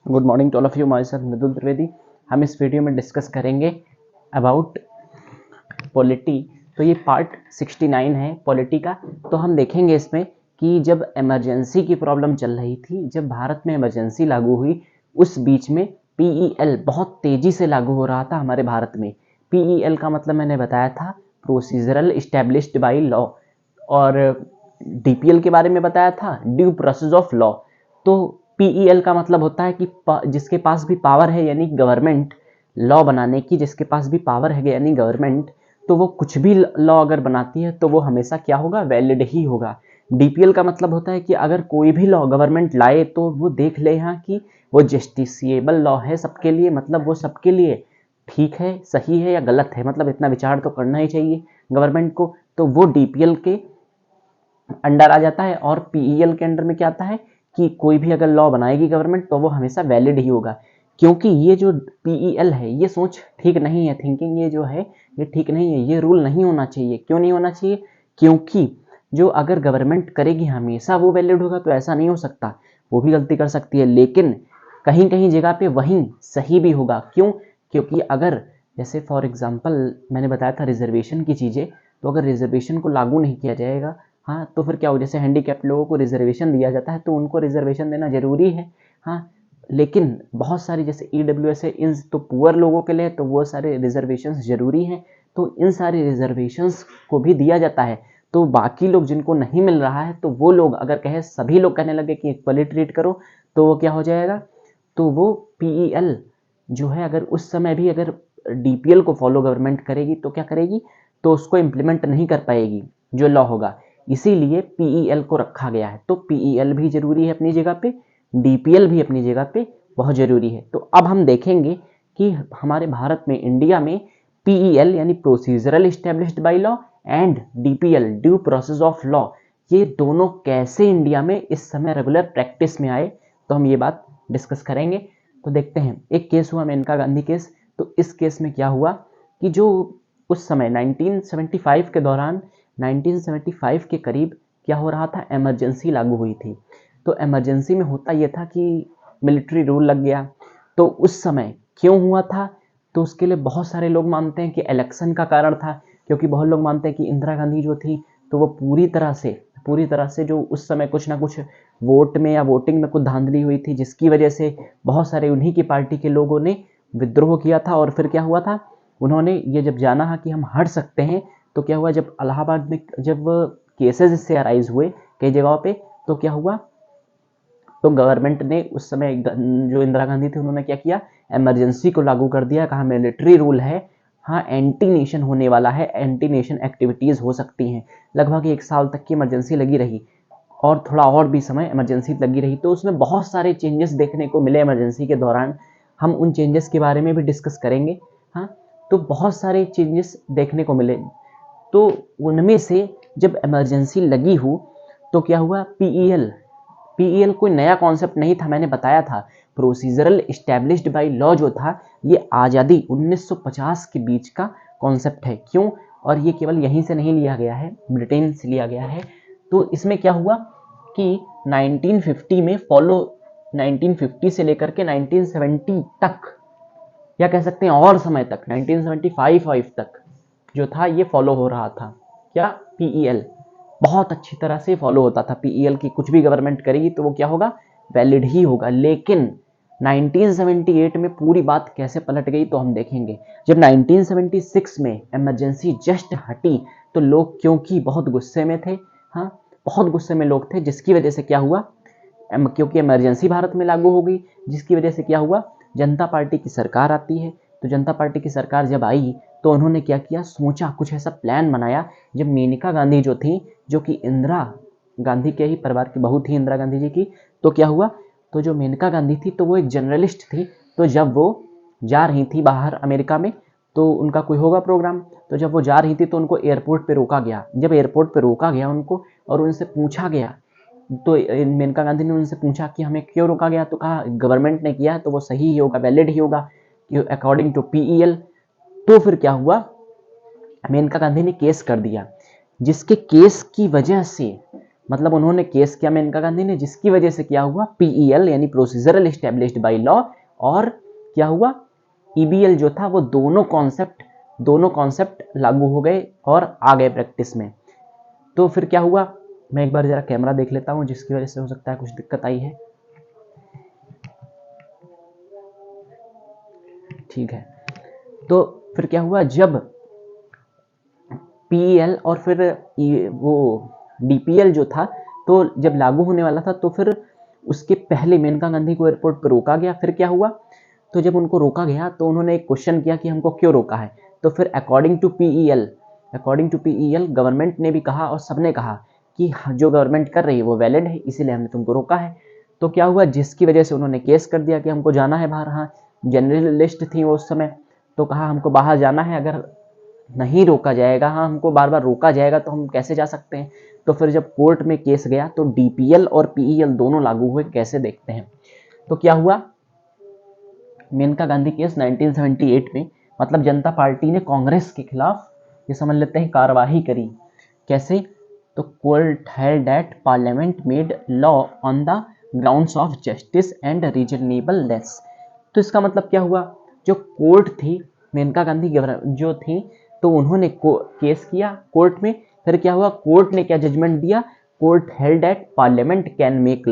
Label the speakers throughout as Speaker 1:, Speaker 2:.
Speaker 1: Good morning to all of you, myself Mridul Trivedi. हम इस video में डिस्कस करेंगे अबाउट पॉलिटी। तो ये पार्ट 69 है पॉलिटी का। तो हम देखेंगे इसमें कि जब इमरजेंसी की प्रॉब्लम चल रही थी, जब भारत में इमरजेंसी लागू हुई, उस बीच में पीईएल बहुत तेजी से लागू हो रहा था हमारे भारत में। पीईएल का मतलब मैंने बताया था प्रोसीजरल इस्टेब्लिश्ड बाय लॉ, और डीपीएल के बारे में बताया था ड्यू प्रोसेस ऑफ लॉ। तो पीईएल का मतलब होता है कि जिसके पास भी पावर है यानी गवर्नमेंट लॉ बनाने की, जिसके पास भी पावर है यानी गवर्नमेंट, तो वो कुछ भी लॉ अगर बनाती है तो वो हमेशा क्या होगा, वैलिड ही होगा। डीपीएल का मतलब होता है कि अगर कोई भी लॉ गवर्नमेंट लाए तो वो देख ले यहाँ कि वो जस्टिसिएबल लॉ है सबके लिए, मतलब वो सबके लिए ठीक है, सही है या गलत है, मतलब इतना विचार तो करना ही चाहिए गवर्नमेंट को। तो वो डीपीएल के अंडर आ जाता है। और पीईएल के अंडर में क्या आता है कि कोई भी अगर लॉ बनाएगी गवर्नमेंट तो वो हमेशा वैलिड ही होगा। क्योंकि ये जो पीईएल है ये सोच ठीक नहीं है, थिंकिंग ये जो है ये ठीक नहीं है, ये रूल नहीं होना चाहिए। क्यों नहीं होना चाहिए? क्योंकि जो अगर गवर्नमेंट करेगी हमेशा वो वैलिड होगा तो ऐसा नहीं हो सकता, वो भी गलती कर सकती है, लेकिन कहीं कहीं जगह पे वहीं सही भी होगा। क्यों? क्योंकि अगर जैसे फॉर एग्जाम्पल मैंने बताया था रिजर्वेशन की चीज़ें, तो अगर रिजर्वेशन को लागू नहीं किया जाएगा, हाँ, तो फिर क्या हो, जैसे हैंडीकैप्ड लोगों को रिजर्वेशन दिया जाता है तो उनको रिजर्वेशन देना जरूरी है, हाँ, लेकिन बहुत सारी जैसे ईडब्ल्यूएस है, इन तो पुअर लोगों के लिए तो वो सारे रिजर्वेशंस जरूरी हैं, तो इन सारे रिजर्वेशंस को भी दिया जाता है। तो बाकी लोग जिनको नहीं मिल रहा है, तो वो लोग अगर कहे, सभी लोग कहने लगे कि इक्वली ट्रीट करो, तो वो क्या हो जाएगा, तो वो पीईएल जो है अगर उस समय भी अगर डीपीएल को फॉलो गवर्नमेंट करेगी तो क्या करेगी, तो उसको इम्प्लीमेंट नहीं कर पाएगी जो लॉ होगा। इसीलिए पीईएल को रखा गया है। तो पीईएल भी जरूरी है अपनी जगह पे, डीपीएल भी अपनी जगह पे बहुत जरूरी है। तो अब हम देखेंगे कि हमारे भारत में, इंडिया में, पीईएल यानी procedural established by law and DPL due process of law, ये दोनों कैसे इंडिया में इस समय रेगुलर प्रैक्टिस में आए, तो हम ये बात डिस्कस करेंगे। तो देखते हैं, एक केस हुआ मेनका गांधी केस। तो इस केस में क्या हुआ कि जो उस समय 1975 के दौरान, 1975 के करीब क्या हो रहा था, इमरजेंसी लागू हुई थी। तो इमरजेंसी में होता यह था कि मिलिट्री रूल लग गया। तो उस समय क्यों हुआ था, तो उसके लिए बहुत सारे लोग मानते हैं कि इलेक्शन का कारण था, क्योंकि बहुत लोग मानते हैं कि इंदिरा गांधी जो थी तो वो पूरी तरह से जो उस समय कुछ ना कुछ वोट में या वोटिंग में कुछ धांधली हुई थी, जिसकी वजह से बहुत सारे उन्हीं की पार्टी के लोगों ने विद्रोह किया था। और फिर क्या हुआ था, उन्होंने ये जब जाना कि हम हट सकते हैं, तो क्या हुआ, जब इलाहाबाद में जब केसेस इससे अराइज हुए कई जगहों पे, तो क्या हुआ, तो गवर्नमेंट ने उस समय जो इंदिरा गांधी थी उन्होंने क्या किया, इमरजेंसी को लागू कर दिया, कहा मिलिट्री रूल है, हाँ, एंटी नेशन होने वाला है, एंटी नेशन एक्टिविटीज हो सकती हैं। लगभग 1 साल तक की इमरजेंसी लगी रही, और थोड़ा और भी समय इमरजेंसी लगी रही। तो उसमें बहुत सारे चेंजेस देखने को मिले इमरजेंसी के दौरान, हम उन चेंजेस के बारे में भी डिस्कस करेंगे। हाँ, तो बहुत सारे चेंजेस देखने को मिले। तो उनमें से जब इमरजेंसी लगी हो तो क्या हुआ, पीईएल कोई नया कॉन्सेप्ट नहीं था, मैंने बताया था प्रोसीजरल इस्टेब्लिश्ड बाय लॉ जो था ये आज़ादी 1950 के बीच का कॉन्सेप्ट है। क्यों? और ये केवल यहीं से नहीं लिया गया है, ब्रिटेन से लिया गया है। तो इसमें क्या हुआ कि 1950 में फॉलो, 1950 से लेकर के 1970 तक, या कह सकते हैं और समय तक, 1975 तक जो था ये फॉलो हो रहा था। क्या? पीईएल बहुत अच्छी तरह से फॉलो होता था। पीईएल की कुछ भी गवर्नमेंट करेगी तो वो क्या होगा, वैलिड ही होगा। लेकिन 1978 में पूरी बात कैसे पलट गई तो हम देखेंगे। जब 1976 में इमरजेंसी जस्ट हटी तो लोग क्योंकि बहुत गुस्से में थे, हाँ, बहुत गुस्से में लोग थे, जिसकी वजह से क्या हुआ, क्योंकि इमरजेंसी भारत में लागू हो गई, जिसकी वजह से क्या हुआ, जनता पार्टी की सरकार आती है। तो जनता पार्टी की सरकार जब आई तो उन्होंने क्या किया, सोचा, कुछ ऐसा प्लान बनाया। जब मेनका गांधी जो थी, जो कि इंदिरा गांधी के ही परिवार की बहू थी इंदिरा गांधी जी की, तो क्या हुआ, तो जो मेनका गांधी थी तो वो एक जर्नलिस्ट थी। तो जब वो जा रही थी बाहर अमेरिका में, तो उनका कोई होगा प्रोग्राम, तो जब वो जा रही थी तो उनको एयरपोर्ट पे रोका गया। जब एयरपोर्ट पे रोका गया उनको और उनसे पूछा गया, तो मेनका गांधी ने उनसे पूछा कि हमें क्यों रोका गया, तो कहा गवर्नमेंट ने किया तो वो सही ही होगा, वैलिड ही होगा अकॉर्डिंग टू पीईएल। तो फिर क्या हुआ, मेनका गांधी ने केस कर दिया, जिसके केस की वजह से मतलब उन्होंने केस किया मेनका गांधी ने, जिसकी वजह से क्या हुआ, PEL यानी प्रोसीजरल एस्टेब्लिश्ड बाय लॉ, और क्या हुआ, EBL जो था वो दोनों कॉन्सेप्ट लागू हो गए और आ गए प्रैक्टिस में। तो फिर क्या हुआ, मैं एक बार जरा कैमरा देख लेता हूं, जिसकी वजह से हो सकता है कुछ दिक्कत आई है। ठीक है, तो फिर क्या हुआ, जब PEL और फिर वो DPL जो था, तो जब लागू होने वाला था, तो फिर उसके पहले मेनका गांधी को एयरपोर्ट पर रोका गया। फिर क्या हुआ, तो जब उनको रोका गया तो उन्होंने एक क्वेश्चन किया कि हमको क्यों रोका है। तो फिर अकॉर्डिंग टू PEL गवर्नमेंट ने भी कहा और सबने कहा कि जो गवर्नमेंट कर रही है वो वैलिड है, इसीलिए हमने तुमको रोका है। तो क्या हुआ, जिसकी वजह से उन्होंने केस कर दिया कि हमको जाना है बाहर। हाँ, जर्नलिस्ट थी वो उस समय, तो कहा हमको बाहर जाना है, अगर नहीं रोका जाएगा, हाँ हमको बार बार रोका जाएगा तो हम कैसे जा सकते हैं। तो फिर जब कोर्ट में केस गया तो DPL और PEL दोनों लागू हुए, कैसे देखते हैं। तो क्या हुआ, मेनका गांधी केस 1978 में, मतलब जनता पार्टी ने कांग्रेस के खिलाफ, ये समझ लेते हैं, कार्यवाही करी। कैसे, तो court held that parliament made law on the grounds of justice and reasonableness. तो इसका मतलब क्या हुआ, जो कोर्ट थी, मेनका गांधी जो थी, तो उन्होंने केस किया कोर्ट में। फिर क्या हुआ, कोर्ट ने क्या जजमेंट दिया, court held that parliament can make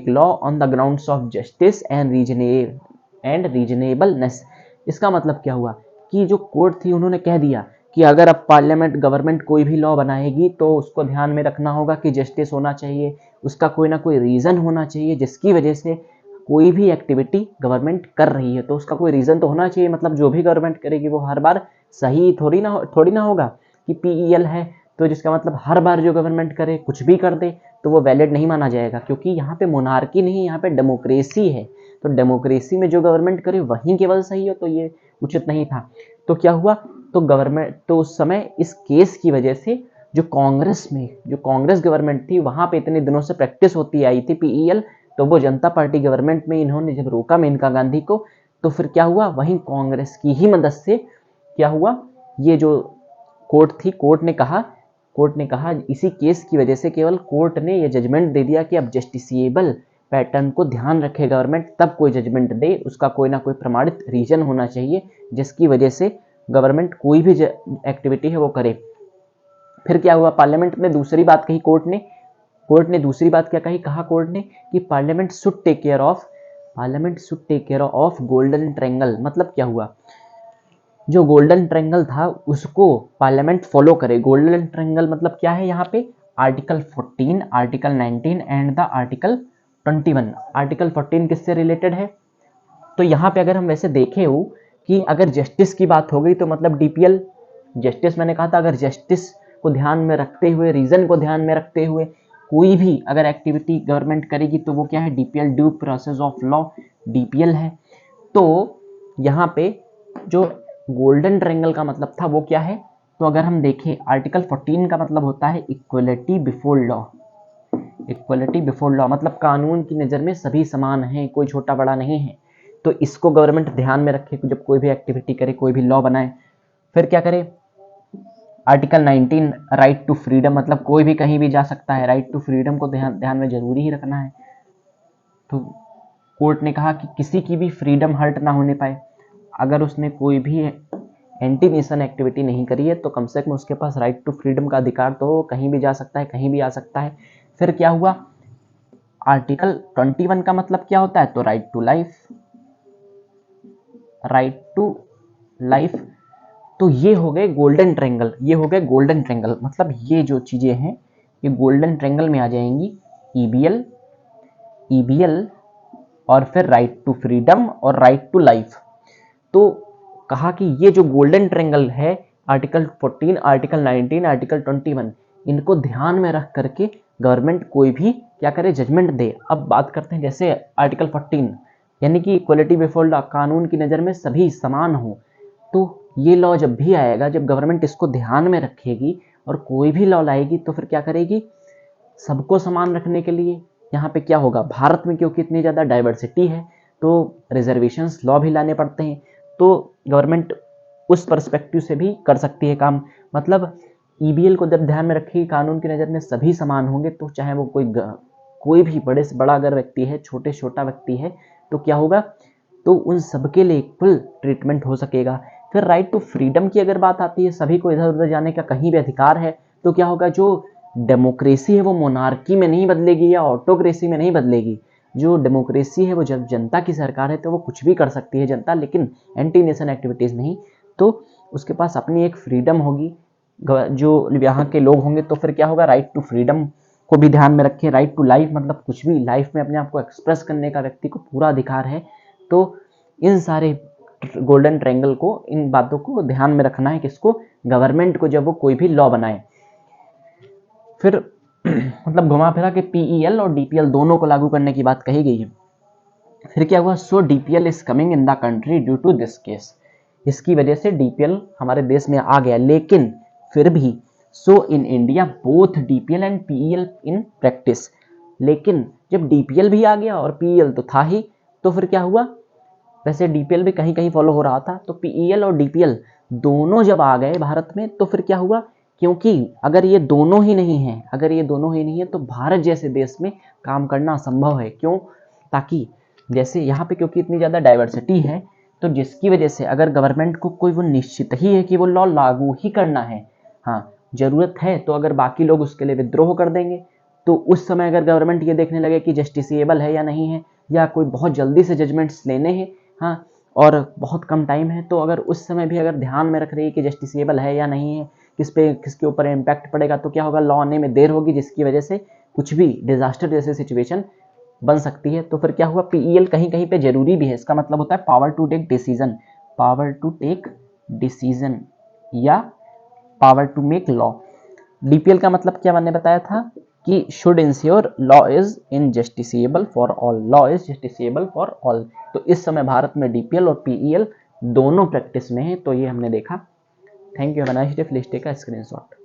Speaker 1: law on the grounds of justice and reasonableness. इसका मतलब क्या हुआ कि जो कोर्ट थी उन्होंने कह दिया कि अगर अब गवर्नमेंट कोई भी लॉ बनाएगी तो उसको ध्यान में रखना होगा कि जस्टिस होना चाहिए, उसका कोई ना कोई रीजन होना चाहिए, जिसकी वजह से कोई भी एक्टिविटी गवर्नमेंट कर रही है तो उसका कोई रीजन तो होना चाहिए। मतलब जो भी गवर्नमेंट करेगी वो हर बार सही थोड़ी ना होगा कि PEL है तो जिसका मतलब हर बार जो गवर्नमेंट करे कुछ भी कर दे तो वो वैलिड नहीं माना जाएगा, क्योंकि यहाँ पे मोनार्की नहीं, यहाँ पे डेमोक्रेसी है। तो डेमोक्रेसी में जो गवर्नमेंट करे वही केवल सही हो, तो ये उचित नहीं था। तो क्या हुआ, तो उस समय इस केस की वजह से जो कांग्रेस गवर्नमेंट थी वहां पे इतने दिनों से प्रैक्टिस होती आई थी PEL, तो वो जनता पार्टी गवर्नमेंट में इन्होंने जब रोका मेनका गांधी को, तो फिर क्या हुआ, वहीं कांग्रेस की ही मदद से क्या हुआ, ये जो कोर्ट ने कहा इसी केस की वजह से केवल कोर्ट ने ये जजमेंट दे दिया कि अब जस्टिसिएबल पैटर्न को ध्यान रखे गवर्नमेंट, तब कोई जजमेंट दे, उसका कोई ना कोई प्रमाणित रीजन होना चाहिए जिसकी वजह से गवर्नमेंट कोई भी एक्टिविटी है वो करे। फिर क्या हुआ, पार्लियामेंट में दूसरी बात कही कोर्ट ने दूसरी बात क्या कही, कहा कोर्ट ने कि parliament should take care of golden triangle. मतलब क्या हुआ, जो गोल्डन ट्रायंगल था उसको पार्लियामेंट फॉलो करे। गोल्डन ट्रायंगल मतलब क्या है, यहाँ पे article 14, article 19 and the article 21। Article 14 किससे रिलेटेड है, तो यहाँ पे अगर हम वैसे देखें हो कि अगर जस्टिस की बात हो गई तो मतलब DPL जस्टिस, मैंने कहा था अगर जस्टिस को ध्यान में रखते हुए, रीजन को ध्यान में रखते हुए कोई भी अगर एक्टिविटी गवर्नमेंट करेगी तो वो क्या है, DPL due process of law, DPL है। तो यहाँ पे जो गोल्डन ट्रायंगल का मतलब था वो क्या है, तो अगर हम देखें आर्टिकल 14 का मतलब होता है इक्वलिटी बिफोर लॉ, मतलब कानून की नज़र में सभी समान हैं, कोई छोटा बड़ा नहीं है। तो इसको गवर्नमेंट ध्यान में रखे जब कोई भी एक्टिविटी करे, कोई भी लॉ बनाए। फिर क्या करे, आर्टिकल 19 राइट टू फ्रीडम, मतलब कोई भी कहीं भी जा सकता है, राइट टू फ्रीडम को ध्यान में जरूरी ही रखना है। तो कोर्ट ने कहा कि किसी की भी फ्रीडम हर्ट ना होने पाए, अगर उसने कोई भी एंटी नेशन एक्टिविटी नहीं करी है तो कम से कम उसके पास राइट टू फ्रीडम का अधिकार तो कहीं भी जा सकता है, कहीं भी आ सकता है। फिर क्या हुआ, आर्टिकल 21 का मतलब क्या होता है, तो राइट टू लाइफ। तो ये हो गए गोल्डन ट्रायंगल, मतलब ये जो चीजें हैं ये गोल्डन ट्रायंगल में आ जाएंगी, EBL और फिर राइट टू फ्रीडम और राइट टू लाइफ। तो कहा कि ये जो गोल्डन ट्रायंगल है, आर्टिकल 14, आर्टिकल 19, आर्टिकल 21, इनको ध्यान में रख करके गवर्नमेंट कोई भी क्या करे, जजमेंट दे। अब बात करते हैं जैसे आर्टिकल 14 यानी कि इक्वलिटी बिफोर लॉ, कानून की नज़र में सभी समान हो। तो ये लॉ जब भी आएगा, जब गवर्नमेंट इसको ध्यान में रखेगी और कोई भी लॉ लाएगी तो फिर क्या करेगी, सबको समान रखने के लिए यहाँ पे क्या होगा, भारत में क्योंकि इतनी ज़्यादा डाइवर्सिटी है तो रिजर्वेशंस लॉ भी लाने पड़ते हैं। तो गवर्नमेंट उस पर्सपेक्टिव से भी कर सकती है काम। मतलब ईबीएल को जब ध्यान में रखिए कानून की नज़र में सभी समान होंगे, तो चाहे वो कोई भी बड़े से बड़ा अगर व्यक्ति है, छोटे से छोटा व्यक्ति है, तो क्या होगा, तो उन सबके लिए इक्वल ट्रीटमेंट हो सकेगा। फिर राइट टू फ्रीडम की अगर बात आती है, सभी को इधर उधर जाने का कहीं भी अधिकार है, तो क्या होगा, जो डेमोक्रेसी है वो मोनार्की में नहीं बदलेगी या ऑटोक्रेसी में नहीं बदलेगी। जो डेमोक्रेसी है वो जब जनता की सरकार है तो वो कुछ भी कर सकती है जनता, लेकिन एंटी नेशन एक्टिविटीज़ नहीं। तो उसके पास अपनी एक फ्रीडम होगी, जो यहाँ के लोग होंगे। तो फिर क्या होगा, राइट टू फ्रीडम को भी ध्यान में रखें। राइट टू लाइफ मतलब कुछ भी लाइफ में अपने आप को एक्सप्रेस करने का व्यक्ति को पूरा अधिकार है। तो इन सारे गोल्डन ट्रायंगल को, इन बातों को ध्यान में रखना है किसको, गवर्नमेंट को, जब वो कोई भी लॉ बनाए। फिर मतलब घुमा फिरा के पीईएल और डीपीएल दोनों को लागू करने की बात कही गई है। फिर क्या हुआ, so DPL is coming in the country due to this case, इसकी वजह से डीपीएल हमारे देश में आ गया। लेकिन फिर भी so in India both DPL and PEL in practice, लेकिन जब डीपीएल भी आ गया और पीईएल तो था ही, तो फिर क्या हुआ, वैसे डीपीएल भी कहीं कहीं फॉलो हो रहा था, तो पीईएल और डीपीएल दोनों जब आ गए भारत में, तो फिर क्या हुआ, क्योंकि अगर ये दोनों ही नहीं है तो भारत जैसे देश में काम करना असंभव है। क्यों, ताकि जैसे यहाँ पे क्योंकि इतनी ज़्यादा डाइवर्सिटी है, तो जिसकी वजह से अगर गवर्नमेंट को कोई वो निश्चित ही है कि वो लॉ लागू ही करना है, हाँ जरूरत है, तो अगर बाकी लोग उसके लिए विद्रोह कर देंगे, तो उस समय अगर गवर्नमेंट ये देखने लगे कि जस्टिसेबल है या नहीं है, या कोई बहुत जल्दी से जजमेंट्स लेने हैं, हाँ और बहुत कम टाइम है, तो अगर उस समय भी अगर ध्यान में रख रही है कि जस्टिसेबल है या नहीं है, किसके ऊपर इम्पैक्ट पड़ेगा, तो क्या होगा, लॉ आने में देर होगी, जिसकी वजह से कुछ भी डिजास्टर जैसे सिचुएशन बन सकती है। तो फिर क्या हुआ, पीईएल कहीं कहीं पे जरूरी भी है। इसका मतलब होता है पावर टू टेक डिसीजन या power to make law. DPL का मतलब क्या मैंने बताया था कि should ensure law is justiciable for all. तो इस समय भारत में डीपीएल और पीईएल दोनों प्रैक्टिस में है। तो ये हमने देखा। Thank you, have a nice day. Please take a screenshot.